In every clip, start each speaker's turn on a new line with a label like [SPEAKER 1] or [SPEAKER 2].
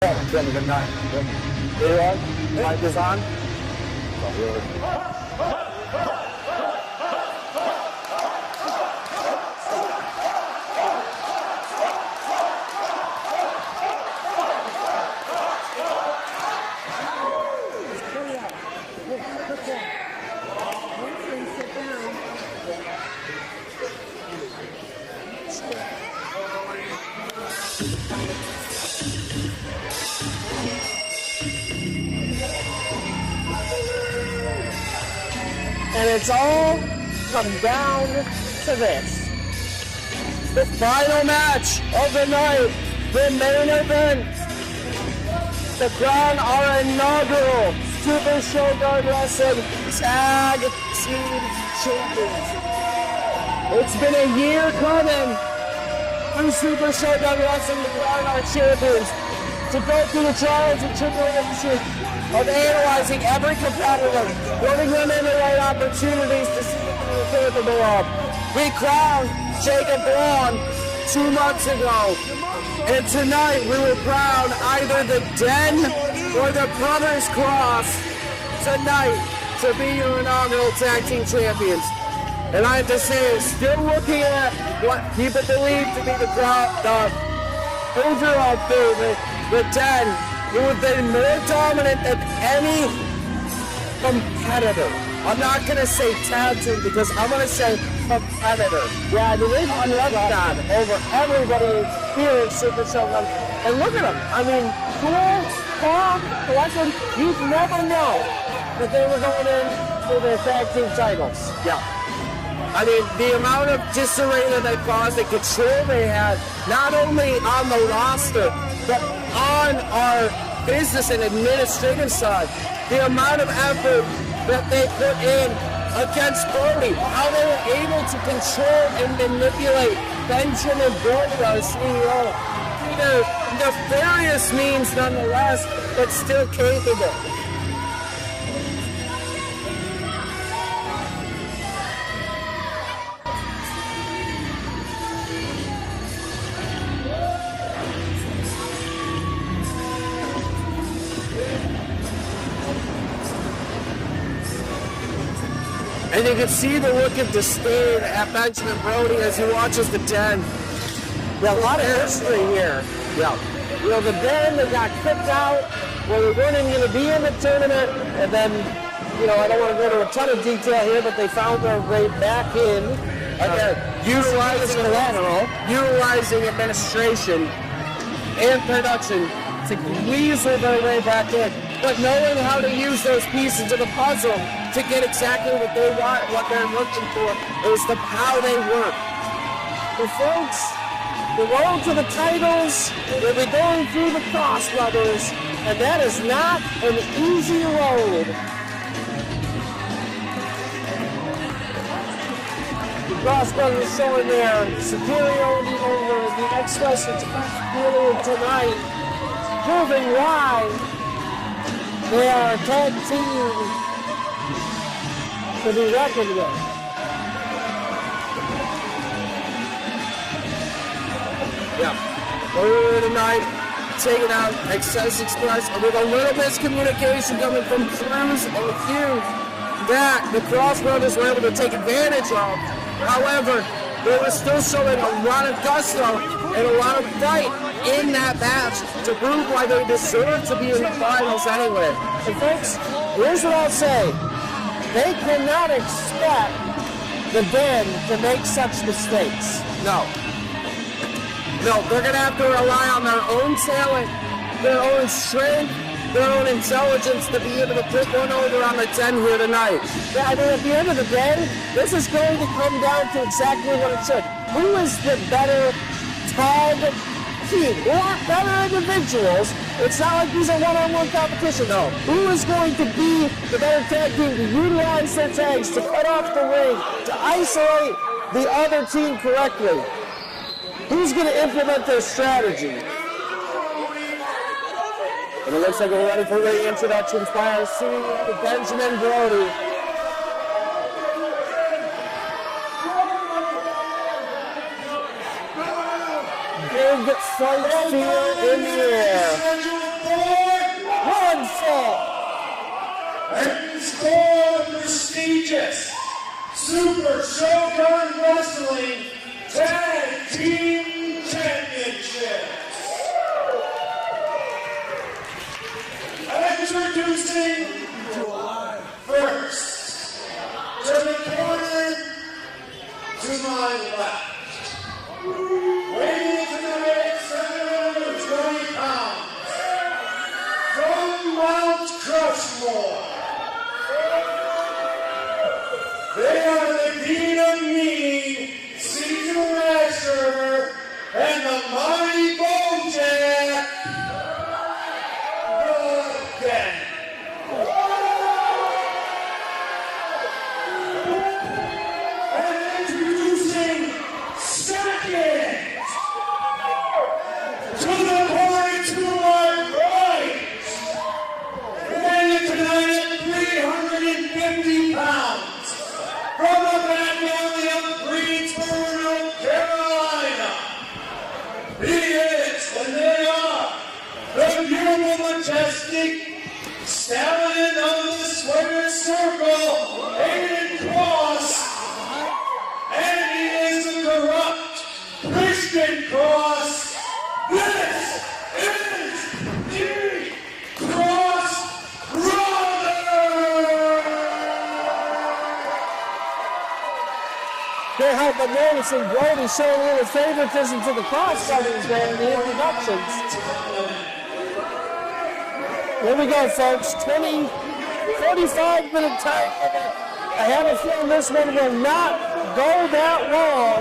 [SPEAKER 1] Good night. Here you are. Mic is on.
[SPEAKER 2] And it's all come down to this. The final match of the night, the main event, to crown our inaugural Super Shogun Wrestling Tag Team Champions. It's been a year coming for Super Shogun Wrestling to crown our champions, to go through the trials and tribulations of analyzing every competitor, giving them in the right opportunities to see what they were capable of. We crowned Jacob Braun 2 months ago, and tonight we will crown either the Den or the Brothers Cross tonight to be your inaugural tag team champions. And I have to say, still looking at what people believe to be the overall favorite, the Den, who have been more dominant than any competitor. I'm not going to say tag team because I'm going to say competitor. Yeah, they've underdone over everybody here in Super Shogun. And look at them. I mean, cool, calm, collected. You'd never know that they were going in for their tag team titles. Yeah. I mean, the amount of disarray that they caused, the control they had, not only on the roster, but on our business and administrative side, the amount of effort that they put in against Brody, how they were able to control and manipulate Benjamin Brody, our CEO, through nefarious means nonetheless, but still capable. And you can see the look of disdain at Benjamin Brody as he watches the Den. Yeah, a lot of history here. Yeah. You know, the Den, they got kicked out. Well, they weren't even going to be in the tournament. And then, you know, I don't want to go into a ton of detail here, but they found their way back in. Again, utilizing administration and production to weasel their way back in. But knowing how to use those pieces of the puzzle to get exactly what they want, what they're looking for, is how they work. But folks, the road to the titles will be going through the Cross Brothers, and that is not an easy road. The Cross Brothers showing their superiority over the X-Wrestlers earlier tonight, proving why they are a tag team to be reckoned with. Yeah. Earlier tonight, taking out Excess Express with a little miscommunication coming from Cruz and Hugh that the Cross Brothers were able to take advantage of. However, they were still showing a lot of gusto and a lot of fight in that match to prove why they deserve to be in the finals anyway. And folks, here's what I'll say. They cannot expect the Den to make such mistakes. No, they're going to have to rely on their own talent, their own strength, their own intelligence to be able to put one over on the Den here tonight. Yeah, I mean, at the end of the day, this is going to come down to exactly what it should. Who is the better tag team or better individuals? It's not like these are one-on-one competition, though. Who is going to be the better tag team to utilize their tags, to cut off the ring, to isolate the other team correctly? Who's going to implement their strategy? And it looks like we're ready for the introductions by our CEO, Benjamin Brody. Big fight feel in the air. fall.
[SPEAKER 3] And score the prestigious Super Shogun Wrestling Tag Team Championships. Introducing first, to the corner to my left, weighing tonight 720 pounds, from Mount Crushmore. They are the Dean of Me, Caesar Asher, and the Mighty Bojack, the Gang. And introducing second, to the point to my right, weighing tonight at 350 pounds. From the back alley of Greensboro, North Carolina, he is, and they are, the beautiful, majestic stallion of the Swinger Circle, Aiden Cross, and he is the corrupt Christian Cross. This is the Cross Brothers!
[SPEAKER 2] Can't help but noticing Brody showing a little favoritism to the Cross Brothers there in the introductions. Here we go, folks. 45-minute time limit. I have a feeling this one will not go that long.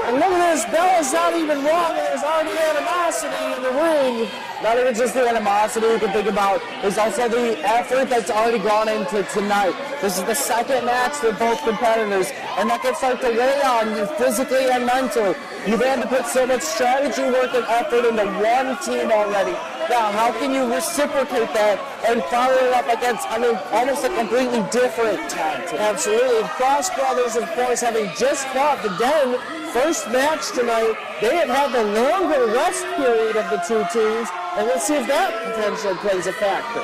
[SPEAKER 2] And look at this, Bella's not even wrong, and there's already animosity in the ring.
[SPEAKER 1] Not even just the animosity you can think about, there's also the effort that's already gone into tonight. This is the second match for both competitors, and that can start to weigh on you physically and mentally. You've had to put so much strategy, work, and effort into one team already. Now, how can you reciprocate that and follow it up against, almost a completely different tag team?
[SPEAKER 2] Absolutely. Cross Brothers, of course, having just fought the Den, first match tonight, they have had the longer rest period of the two teams, and let's see if that potentially plays a factor.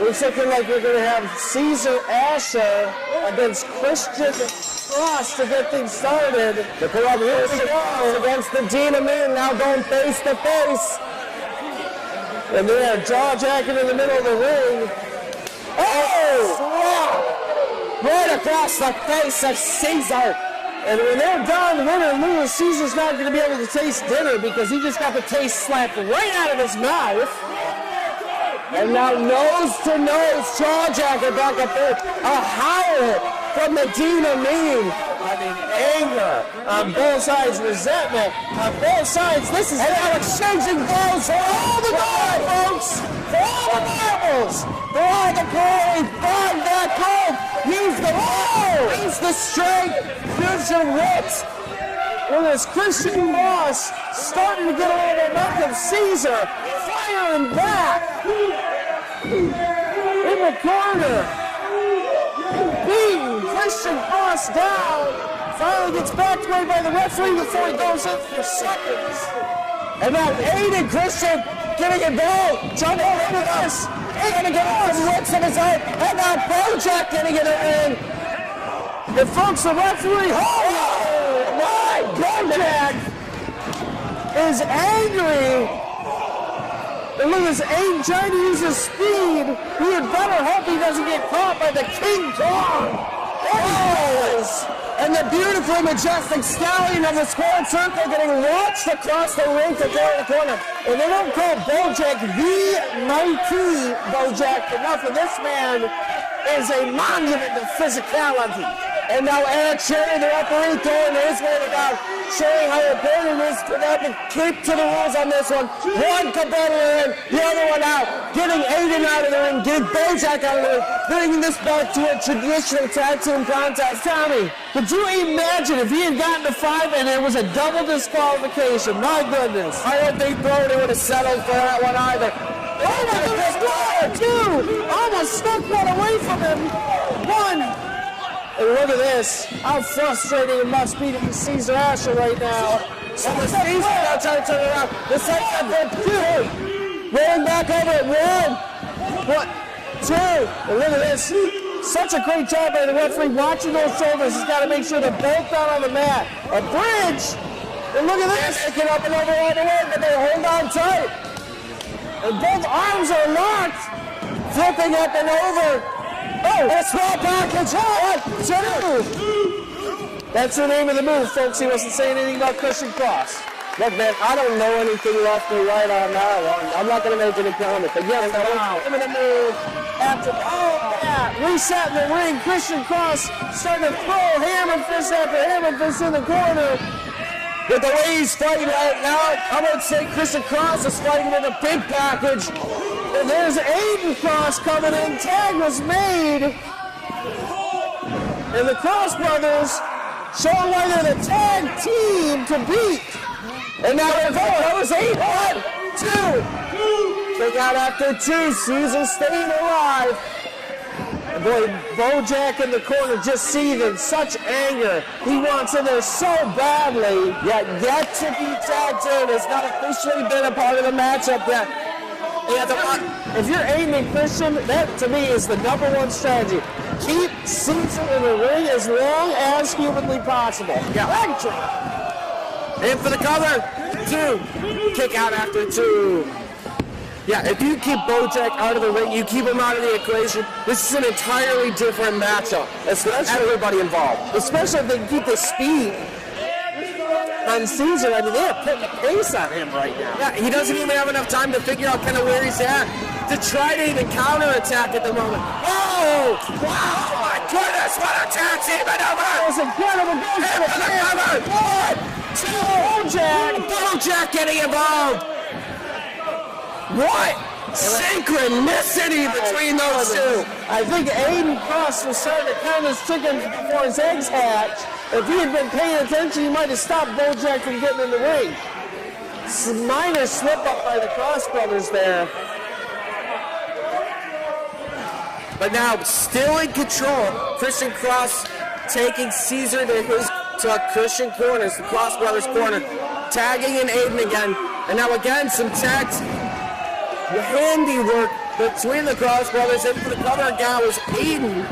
[SPEAKER 2] It's looking like we're going to have Caesar Asher against Christian Cross to get things started.
[SPEAKER 1] The corrupt against the Dean of Me, now going face to face.
[SPEAKER 2] And they are jaw jacking in the middle of the ring.
[SPEAKER 1] Oh! Right across the face of Caesar.
[SPEAKER 2] And when they're done, win or lose, Caesar's not going to be able to taste dinner because he just got the taste slapped right out of his mouth.
[SPEAKER 1] And now nose to nose, jaw jacket back up there. A howl from the Dean of Me.
[SPEAKER 2] Anger on both sides, resentment on both sides. This is
[SPEAKER 1] now exchanging blows for all the gold, folks. For all the marbles. For all the glory. Find that gold. Use the power. Use the strength. Use your wits.
[SPEAKER 2] Well, this Christian Cross starting to get a little momentum. Caesar firing back in the corner. Beating Christian Cross down. Finally gets backed away by the referee before he goes in for seconds.
[SPEAKER 1] And now Aiden Christian getting involved. Jumping into this. He's going to get some whips in his head. And now Bojack getting it in.
[SPEAKER 2] And folks, the referee,
[SPEAKER 1] My
[SPEAKER 2] Bojack is angry. And look at this Aiden trying to use his speed. He had better hope he doesn't get caught by the King Kong.
[SPEAKER 1] And the beautifully majestic stallion of the squared circle getting launched across the ring to go in the corner.
[SPEAKER 2] And they don't call Bojack the mighty Bojack for nothing. This man is a monument of physicality.
[SPEAKER 1] And now Eric Cherry, the referee, throwing his weight about, showing how important it is for them to keep to the rules on this one. One competitor in, the other one out. Getting Aiden out of the ring, getting Bojack out of the ring, bringing this back to a traditional tag team contest.
[SPEAKER 2] Tommy, could you imagine if he had gotten to 5 and it was a double disqualification? My goodness.
[SPEAKER 1] I don't think Brody would have settled for that one either.
[SPEAKER 2] Oh my goodness, 1, 2! Almost snuck one away from him. 1. And look at this. How frustrating it must be to be Caesar Asher right now.
[SPEAKER 1] And the Caesar now trying to turn around. The second for 2. Rolling back over it. 1, 2. And look at this. Such a great job by the referee watching those shoulders. He's got to make sure they're both down on the mat. A bridge. And look at this. They get up and over all the way, but they hold on tight. And both arms are locked. Flipping up and over. Oh, a small package. 1, 2. That's the name of the move, folks. He wasn't saying anything about cushion cross. Look, man, I don't know anything left or right on that one. I'm not going to make any comment. But yes, I'm going to move after. Oh, yeah. Reset in the ring. Christian Cross starting to throw hammer fist after hammer fist in the corner. With the way he's fighting right now, I would say Christian Cross is fighting with a big package. And there's Aiden Cross coming in. Tag was made. And the Cross brothers showing why they're the tag team to beat. And now they're going. That was 8. 1, 2. Kick out after 2. Caesar staying alive. And boy, Bojack in the corner just seething. Such anger. He wants in there so badly. Yet to be tagged in. It's not officially been a part of the matchup yet. If you're aiming Christian, that to me is the #1 strategy. Keep Caesar in the ring as long as humanly possible. Leg drop. In for the cover. 2. Kick out after 2. Yeah, if you keep Bojack out of the ring, you keep him out of the equation, this is an entirely different matchup. Especially everybody involved. Especially if they can keep the speed on Caesar. I mean, they're putting a pace on him right now. Yeah, he doesn't even have enough time to figure out kind of where he's at to try to even counterattack at the moment. Oh! Wow! Oh my goodness, what a tag team maneuver! That was incredible. One, two, Bojack getting involved. What synchronicity between those two. I think Aiden Cross was starting to count his chickens before his eggs hatch. If he had been paying attention, he might have stopped Bojack from getting in the ring. Some minor slip up by the Cross brothers there. But now, still in control, Christian Cross taking Caesar to Christian corners, the Cross brothers corner, tagging in Aiden again. And now again, some tags. The handiwork between the Cross brothers. And for the cover now is Aiden.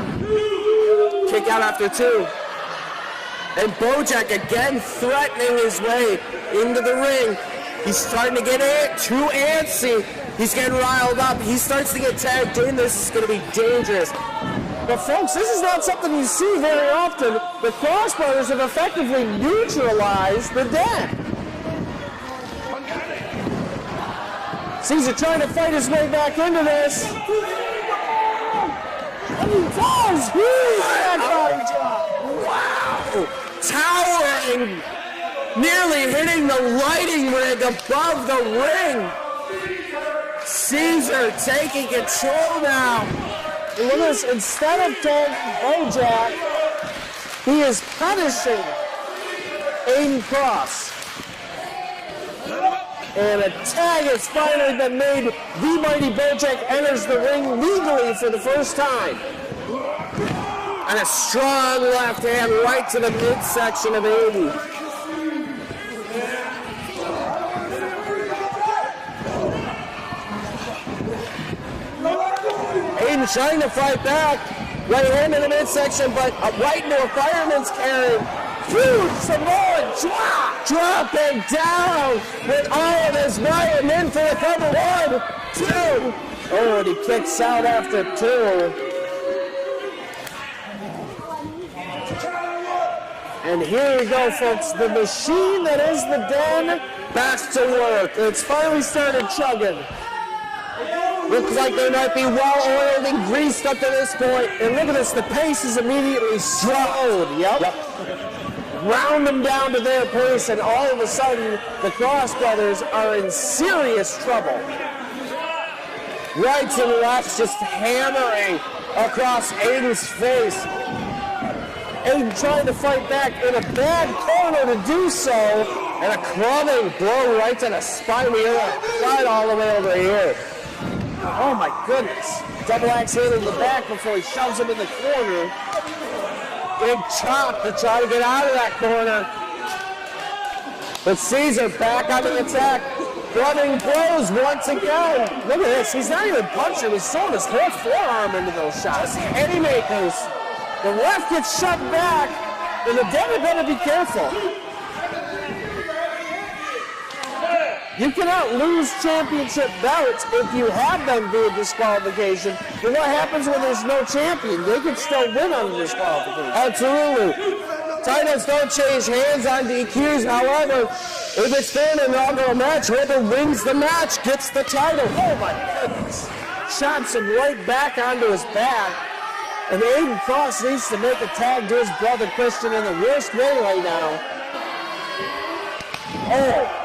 [SPEAKER 1] Kick out after 2. And Bojack again threatening his way into the ring. He's starting to get too antsy. He's getting riled up. He starts to get tagged in. This is going to be dangerous. But folks, this is not something you see very often. The Cross brothers have effectively neutralized the Den. Caesar trying to fight his way back into this. And he does! Wow! Towering! Nearly hitting the lighting rig above the ring. Caesar taking control now. And look at this, instead of tagging Bojack, he is punishing Aiden Cross. And a tag has finally been made. The mighty Bojack enters the ring legally for the first time. And a strong left hand right to the midsection of Aiden. Aiden trying to fight back. Right hand in the midsection, but right into a fireman's carry. Huge Samoan drop! Dropping down with all of his might and in for the cover. 1, 2. Oh, and he kicks out after 2. And here we go, folks. The machine that is the Den, back to work. It's finally started chugging. Looks like they might be well-oiled and greased up to this point. And look at this, the pace is immediately slowed. Yep. Round them down to their pace, and all of a sudden, the Cross brothers are in serious trouble. Rights and lefts just hammering across Aiden's face. Aiden trying to fight back in a bad corner to do so, and a clubbing blow right to the spine. Right all the way over here. Oh my goodness. Double axe hand in the back before he shoves him in the corner. Big chop to try to get out of that corner. But Caesar back on the attack.
[SPEAKER 2] running blows once again. Look at this. He's not even punching. He's throwing his whole forearm into those shots. Eddie makers. The left gets shut back, and the devil better be careful. You cannot lose championship bouts if you have them via disqualification. But what happens when there's no champion? They can still win on disqualification.
[SPEAKER 1] Absolutely. Titles don't change hands on DQs. However, if it's still an inaugural match, whoever wins the match gets the title.
[SPEAKER 2] Oh my goodness. Shots him right back onto his back. And Aiden Cross needs to make a tag to his brother Christian in the worst way right now. Oh.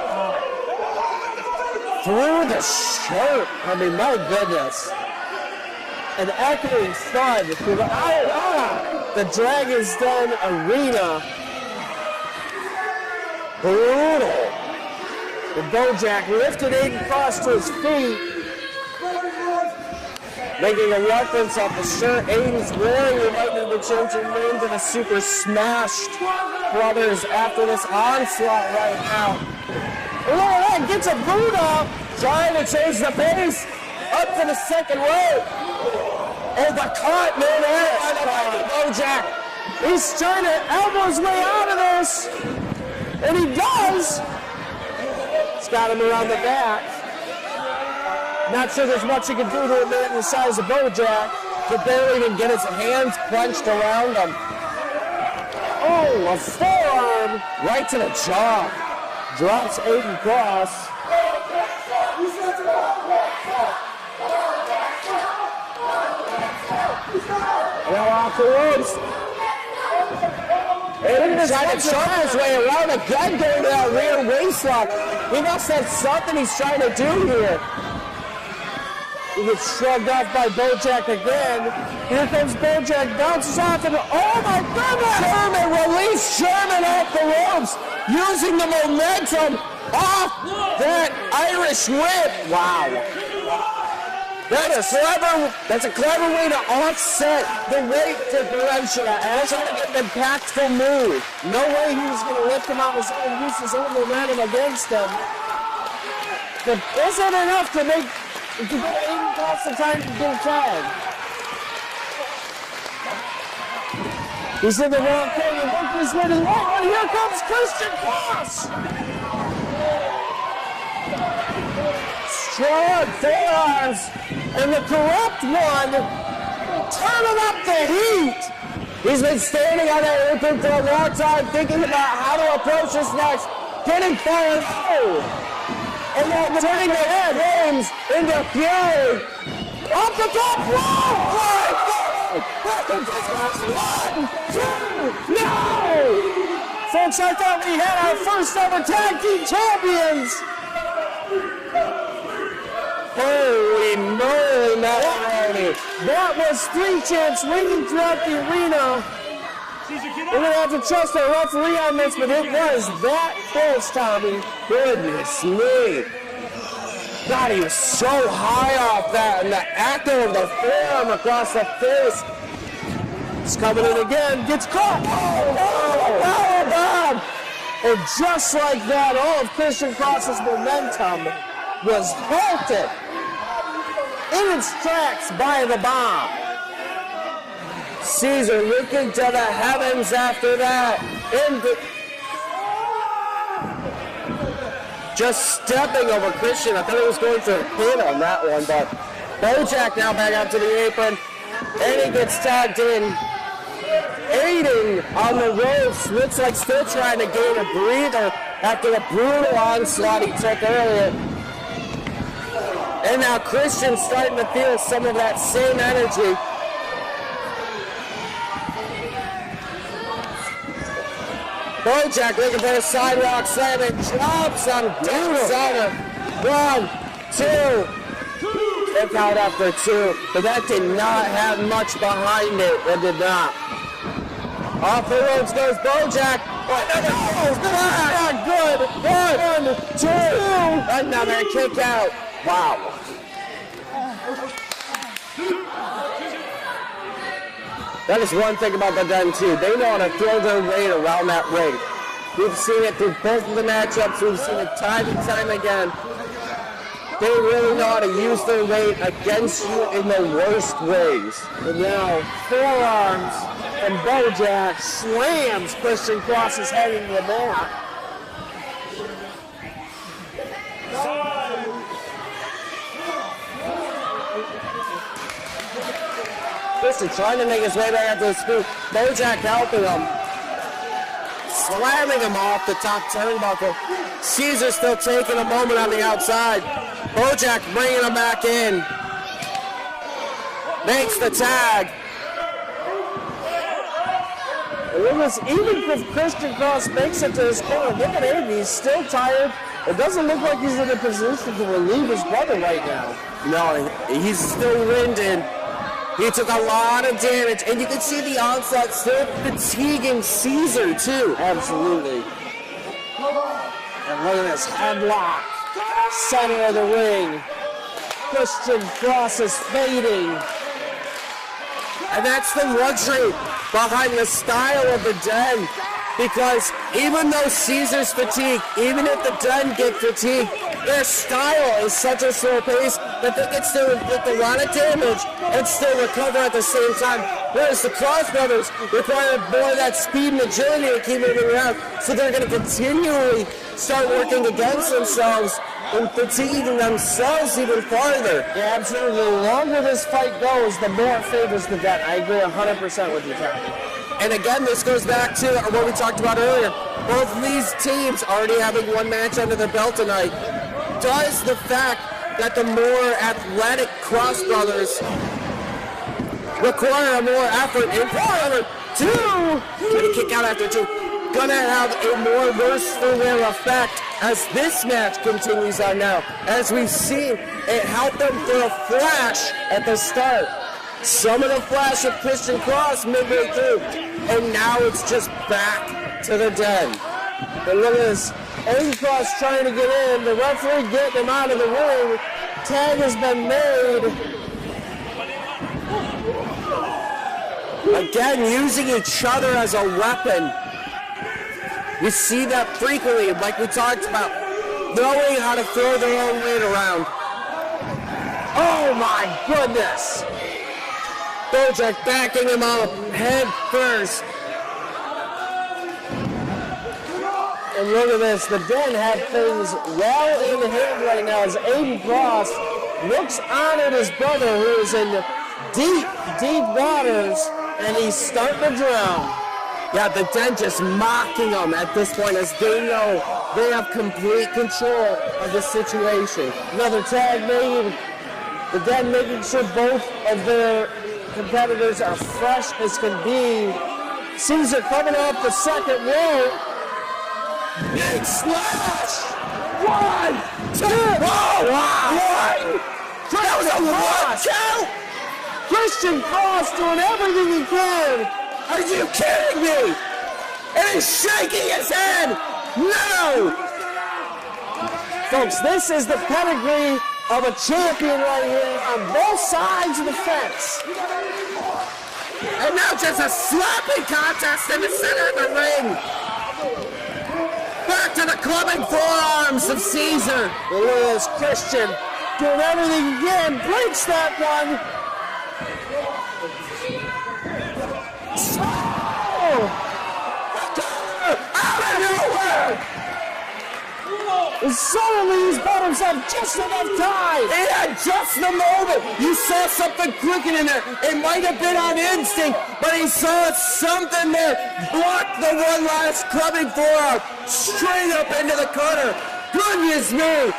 [SPEAKER 2] Through the shirt. I mean, my goodness. An echoing thud through the the Dragon's Den Arena. Brutal. And Bojack lifted Aiden Cross to his feet, making a reference off the shirt Aiden's wearing. He might be changing name to the Super Smashed Brothers after this onslaught right now. Look at that, gets a boot up, trying to change the pace up to the second rope. Oh, the cut, man, Bojack. He's trying to elbow his way out of this, and he does. It's got him around the back. Not sure there's much he can do to a man the size of Bojack. Could barely even get his hands clenched around him. Oh, a forearm right to the jaw. Drops Aiden Cross. Well, off the ropes. Aiden trying to charm his way around again, going to that rear waistlock. He must have something he's trying to do here. He gets shrugged off by Bojack again. Here comes Bojack, bounces off, and oh my goodness! Sherman released Sherman off the ropes, using the momentum off that Irish whip. Wow. That's a clever way to offset the weight differential. That's an impactful move. No way he was going to lift him out his own, use his own momentum against him. But isn't enough to make to get Aiden Cross the time to get a tag. He's in the wrong thing and working his way to the wall. And here comes Christian Cross. Strong forearms. And the corrupt one turning up the heat. He's been standing on that apron for a long time, thinking about how to approach this next. Getting fired. And then turning the head James into fury. Up the top rope. 1, 2, no! Folks, I thought we had our first ever tag team champions. Holy moly, Matt. That was 3 chants ringing throughout the arena. We're going to have to trust our referee on this, but it was that close, Tommy. Goodness me. God, he was so high off that, and the echo of the forearm across the face. He's coming in again, gets caught. Oh, Bob. And just like that, all of Christian Cross's momentum was halted in its tracks by the bomb. Caesar looking to the heavens after that. Just stepping over Christian. I thought he was going for a pin on that one, but Bojack now back up to the apron, and he gets tagged in. Aiden on the ropes, looks like still trying to gain a breather after the brutal onslaught he took earlier. And now Christian's starting to feel some of that same energy. Bojack looking for a sidewalk slam and drops on Dead Center. 1, 2. Kick out after 2. But that did not have much behind it. It did not. Off the ropes goes Bojack. Good. 1, 2. Another kick out. Wow. That is one thing about the Den too. They know how to throw their weight around that ring. We've seen it through both of the matchups. We've seen it time and time again. They really know how to use their weight against you in the worst ways.
[SPEAKER 1] And now, forearms and Bojack slams Christian Cross's head into the mat. Christian trying to make his way back up to his feet. Bojack helping him.
[SPEAKER 2] Slamming him off the top turnbuckle. Caesar still taking a moment on the outside. Bojack bringing him back in. Makes the tag.
[SPEAKER 1] Even if Christian Cross makes it to his corner, look at him, he's still tired. It doesn't look like he's in a position to relieve his brother right now.
[SPEAKER 2] No, he's still winded. He took a lot of damage, and you can see the onslaught still fatiguing Caesar, too.
[SPEAKER 1] Absolutely. And look at this headlock. Center of the ring. Christian Cross is fading.
[SPEAKER 2] And that's the luxury behind the style of the Den. Because even though Caesar's fatigued, even if the Den get fatigued, their style is such a slow pace that they can still inflict a lot of damage and still recover at the same time. Whereas the Cross Brothers require more of that speed and agility to keep moving around. So they're going to continually start working against themselves and fatiguing themselves even farther.
[SPEAKER 1] Yeah, absolutely. The longer this fight goes, the more it favors the Den. I agree 100% with you, Tom.
[SPEAKER 2] And again, this goes back to what we talked about earlier. Both of these teams already having one match under their belt tonight. Does the fact that the more athletic Cross Brothers require more effort in part two, gonna kick out after two, gonna have a more versatile effect as this match continues on now. As we've seen, it helped them for a flash at the start. Some of the flash of Christian Cross midway through, and now it's just back to the Den.
[SPEAKER 1] But look at this. Aiden Cross trying to get in. The referee getting him out of the ring. Tag has been made.
[SPEAKER 2] Again, using each other as a weapon. You see that frequently, like we talked about, knowing how to throw their own weight around.
[SPEAKER 1] Oh my goodness.
[SPEAKER 2] Bojack backing him up, head first.
[SPEAKER 1] And look at this, the Den have things well in hand right now as Aiden Cross looks on at his brother who is in deep, deep waters, and he's starting to drown.
[SPEAKER 2] Yeah, the Den just mocking him at this point as they know they have complete control of the situation.
[SPEAKER 1] Another tag made. The Den making sure both of their competitors are fresh as can be. Caesar coming off the second row.
[SPEAKER 2] Big slash! 1, 2, oh wow! 1! That was a 1, 2!
[SPEAKER 1] Christian Cross doing everything he can.
[SPEAKER 2] Are you kidding me? And he's shaking his head! No!
[SPEAKER 1] Folks, this is the pedigree of a champion right here on both sides of the fence.
[SPEAKER 2] And now just a slapping contest in the center of the ring. Back to the clubbing forearms of Caesar.
[SPEAKER 1] Look at this, Christian doing everything he can, breaks that one.
[SPEAKER 2] Out of nowhere!
[SPEAKER 1] And suddenly he's bought himself just enough time.
[SPEAKER 2] It had just the moment. You saw something clicking in there. It might have been on instinct, but he saw something there. Blocked the one last clubbing forearm straight up into the cutter. Goodness me.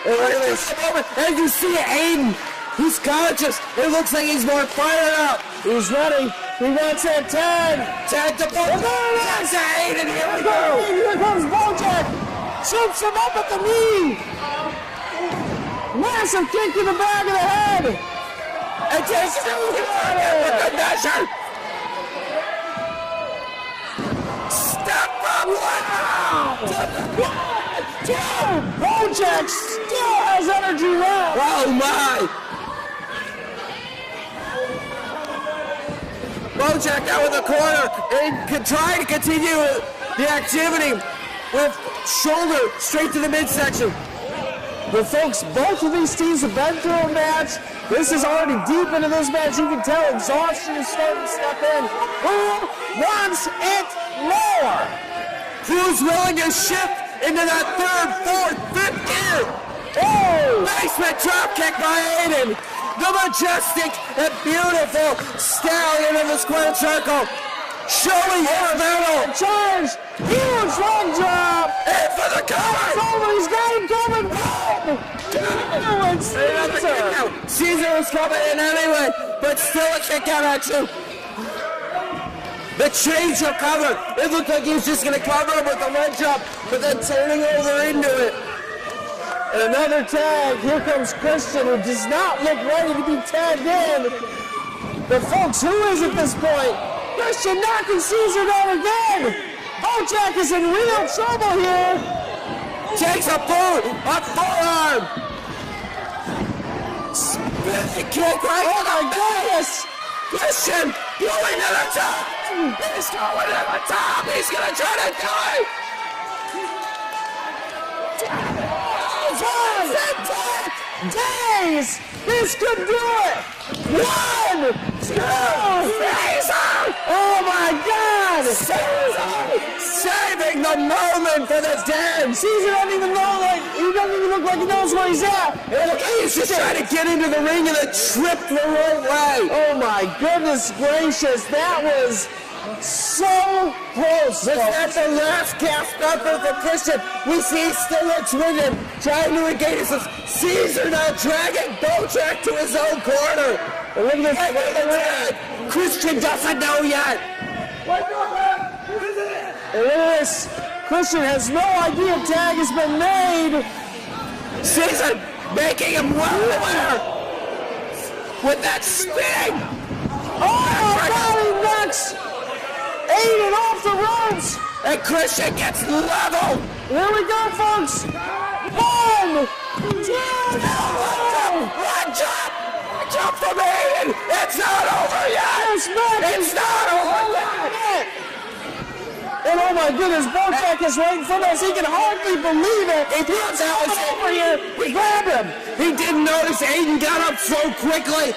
[SPEAKER 2] And look at this moment. And you see Aiden. He's conscious. It looks like he's more fired up.
[SPEAKER 1] He's ready. He wants that tag.
[SPEAKER 2] Tag to Bojack. Tag to Aiden. Here we go.
[SPEAKER 1] Here comes Bojack. Shoots him up at the knee. Massive kick to the back of the head.
[SPEAKER 2] And takes him with the measure. Step from
[SPEAKER 1] Bojack still has energy left.
[SPEAKER 2] Oh my. Bojack out in the corner and trying to continue the activity with shoulder straight to the midsection. But folks, both of these teams have been through a match. This is already deep into this match. You can tell exhaustion is starting to step in. Who wants it more? Who's willing to shift into that third, fourth, fifth gear? Oh! Basement drop kick by Aiden. The majestic and beautiful stallion in the square circle. Showing his metal. Charge. Huge long drop. In for the cover. It's over. He's got him covered. Oh, it's Caesar. Caesar was coming in anyway, but still a kick out action. The change of cover. It looked like he was just going to cover him with the leg drop, but then turning over into it. And another tag. Here comes Christian, who does not look ready to be tagged in. But folks, who is at this point? Christian knocking Caesar down again. Bojack is in real trouble here. Takes a boot, a forearm. Spinning kick right. Oh my goodness. Christian going to the top. He's going to the top. He's going to try to do it. Days! This could do it! 1, 2, Caesar! Oh my God! Caesar! Saving the moment for the dead! Caesar doesn't even know, he doesn't even look like he knows where he's at! He's just trying to get into the ring and then tripped the right way! Oh my goodness gracious, that was so close. That's the last gasp effort for Christian. We see still looks with him, trying to engage us. Caesar now dragging Bojack to his own corner. And look at this. Christian doesn't know yet. And look at this. Christian has no idea tag has been made. Caesar making him well aware with that spin. Oh, body knocks Aiden off the ropes! And Christian gets leveled! Here we go, folks! 1, 2, One jump from Aiden! It's not over yet! It's not over yet! And oh my goodness, Bojack is right in front of us. He can hardly believe it. He thought that was over here. We grabbed him. He didn't notice Aiden got up so quickly.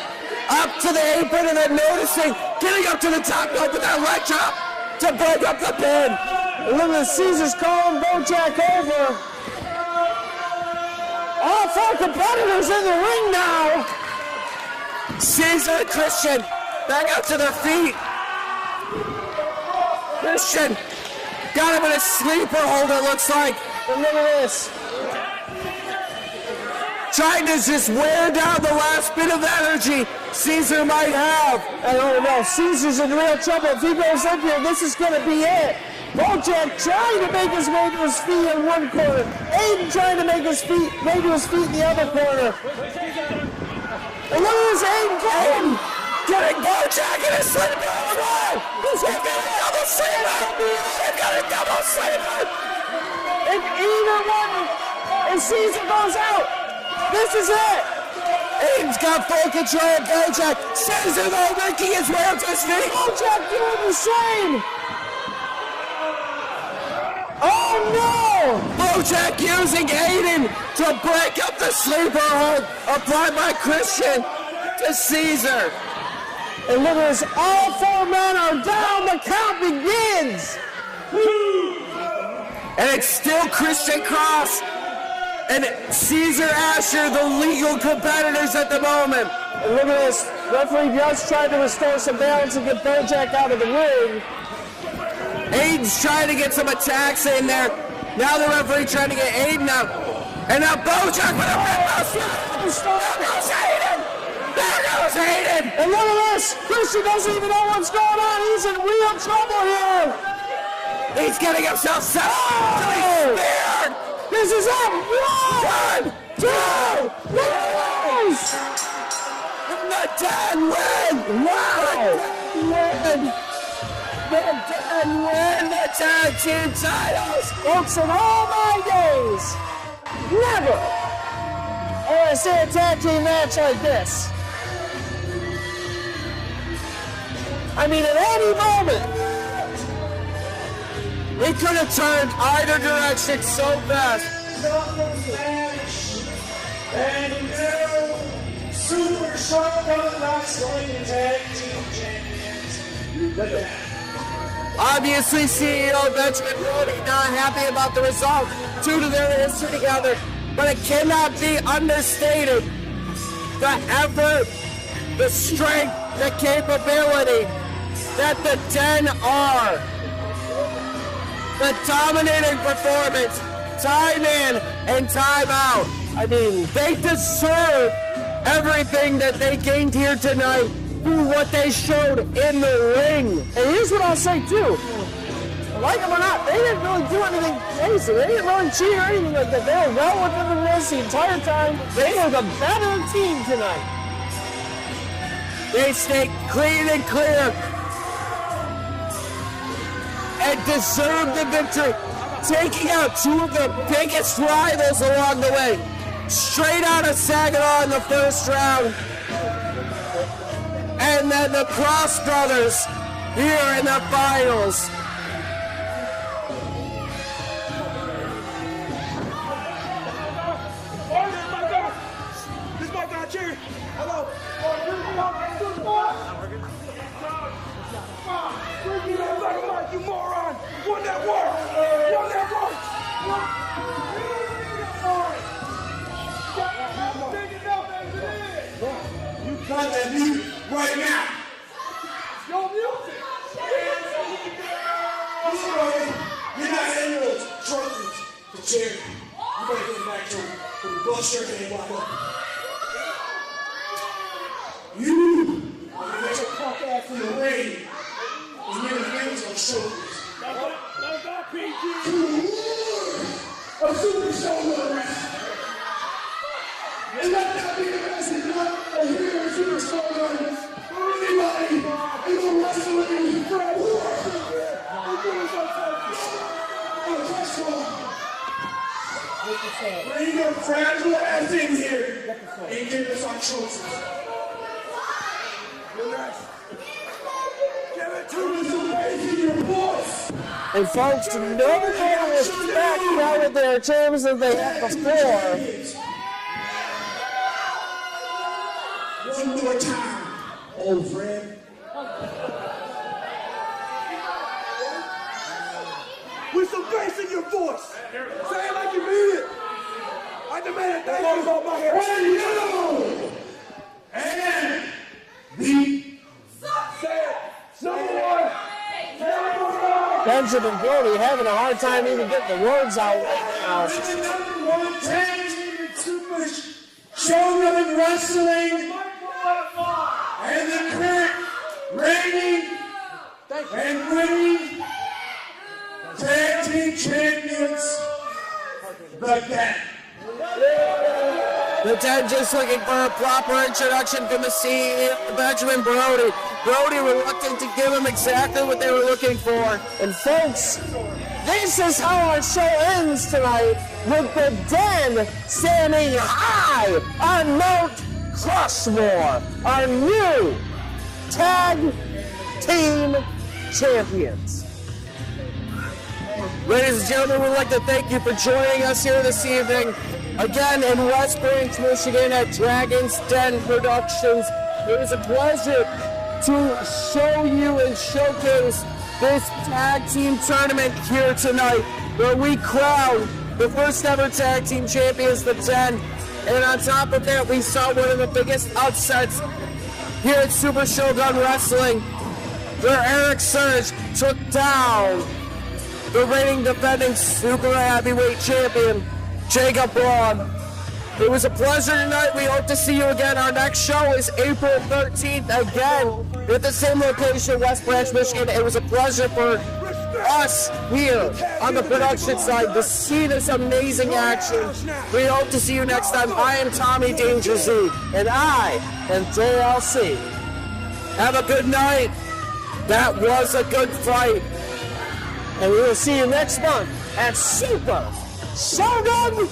[SPEAKER 2] Up to the apron and then noticing, getting up to the top rope with that leg drop to break up the pin. And look at Caesar's calling Bojack over. All 4 competitors in the ring now. Caesar and Christian back up to their feet. Christian got him in a sleeper hold, it looks like. And look at this. Trying to just wear down the last bit of energy Caesar might have. I don't know. Caesar's in real trouble. If he goes up here, this is going to be it. Bojack trying to make his way to his feet in one corner. Aiden trying to make his way to his feet in the other corner. And look at this Aiden going. Getting Bojack in his sleeper. He's got a double sleeper. He's got a double sleeper. If either one, if Caesar goes out, this is it! Aiden's got full control of Bojack. Caesar though making his way up to his feet. Bojack doing the same! Oh no! Bojack using Aiden to break up the sleeper hold applied by Christian to Caesar. And look at this, all 4 men are down, the count begins! And it's still Christian Cross and Caesar Asher, the legal competitors at the moment. And look at this. Referee just trying to restore some balance and get Bojack out of the ring. Aiden's trying to get some attacks in there. Now the referee trying to get Aiden out. And now Bojack with a red mouse. There goes Aiden. There goes Aiden. And look at this. Christian doesn't even know what's going on. He's in real trouble here. He's getting himself set up. Oh. He's speared. This is it! 1, 2, yes! And the dead win! Wow! The dead win the tag team titles! Folks, in all my days, never have I seen a tag team match like this. I mean, at any moment, it could have turned either direction so fast.
[SPEAKER 3] and new Super Shogun Wrestling Tag Team Champions, the Dan.
[SPEAKER 2] Obviously, CEO Benjamin Brody not happy about the result due to their history together, but it cannot be understated the effort, the strength, the capability that the Den are. The dominating performance, time in and time out. I mean, they deserve everything that they gained here tonight through what they showed in the ring.
[SPEAKER 1] And here's what I'll say too. Like them or not, they didn't really do anything crazy. They didn't really cheat or anything like that. They were well within the rules the entire time. They were the better team tonight.
[SPEAKER 2] They stayed clean and clear and deserved the victory, taking out two of the biggest rivals along the way. Straight out of Saginaw in the first round. And then the Cross Brothers here in the finals.
[SPEAKER 4] This my guy, Jerry. Hello. You moron! One that works! One that works!
[SPEAKER 3] You got that music right now.
[SPEAKER 4] Your music!
[SPEAKER 3] You're not in those trophies for charity. You better get back to him when the bus shirt ain't wide open. You are gonna get your punk ass in the rain. And you're the names on shoulders.
[SPEAKER 4] That's not PG!
[SPEAKER 3] A super shogun. And let that be the message right here in Super Shogun. For anybody in the wrestling friend. Bring your fragile ass in here and give us our trophies. Give it to us amazing your voice.
[SPEAKER 1] And folks, no more respect now with their teams than they had before.
[SPEAKER 3] One more time, old friend.
[SPEAKER 4] With some bass in your voice! Say it like you mean it! I demand thank you on my hair!
[SPEAKER 3] And the
[SPEAKER 4] Say it! Someone!
[SPEAKER 1] Benjamin Brody having a hard time even getting the words out right now.
[SPEAKER 3] the number one tag team in Super Shogun Wrestling and the current reigning and winning tag team champions, the Dan.
[SPEAKER 2] The Den just looking for a proper introduction from the CEO, Benjamin Brody. Brody reluctant to give him exactly what they were looking for.
[SPEAKER 1] And folks, this is how our show ends tonight, with the Den standing high on Mount Crushmore, our new tag team champions.
[SPEAKER 2] Ladies and gentlemen, we'd like to thank you for joining us here this evening. Again, in West Branch, Michigan at Dragon's Den Productions. It is a pleasure to show you and showcase this tag team tournament here tonight, where we crown the first ever tag team champions, the Den. And on top of that, we saw one of the biggest upsets here at Super Shogun Wrestling, where Eric Surge took down the reigning defending super heavyweight champion, Jacob Braun. It was a pleasure tonight. We hope to see you again. Our next show is April 13th again at the same location, West Branch, Michigan. It was a pleasure for us here on the production side to see this amazing action. We hope to see you next time. I am Tommy Danger Z, and I am JLC. Have a good night. That was a good fight.
[SPEAKER 1] And we will see you next month at Super Shogun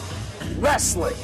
[SPEAKER 1] Wrestling.